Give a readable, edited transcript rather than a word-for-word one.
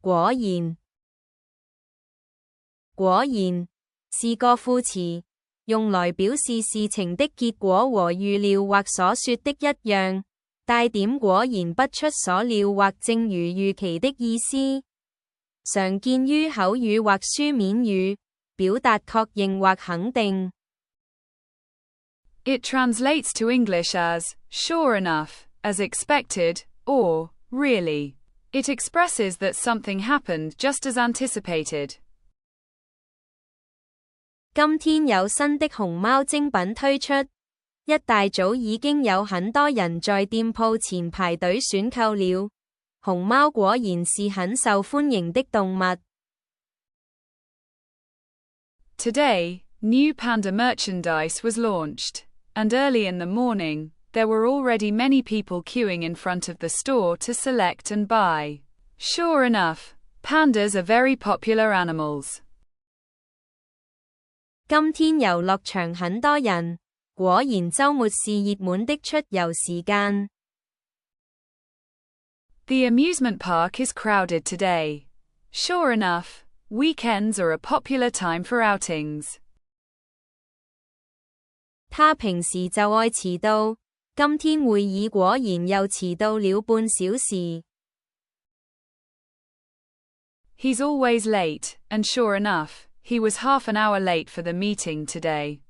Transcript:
果然，果然，是個副詞，用來表示事情的結果和預料或所說的一樣，帶點果然不出所料或正如預期的意思。常見於口語或書面語，表達確認或肯定。It translates to English as, sure enough, as expected, or, really. It expresses that something happened just as anticipated. 今天有新的熊貓精品推出，一大早已經有很多人在店鋪前排隊選購了。熊貓果然是很受歡迎的動物。Today, new panda merchandise was launched, and early in the morning, there were already many people queuing in front of the store to select and buy. Sure enough, pandas are very popular animals. 今天遊樂場很多人，果然週末是熱門的出遊時間。The amusement park is crowded today. Sure enough, weekends are a popular time for outings. 他平時就愛遲到，今天會議果然又遲到了半小時。He's always late, and sure enough, he was half an hour late for the meeting today.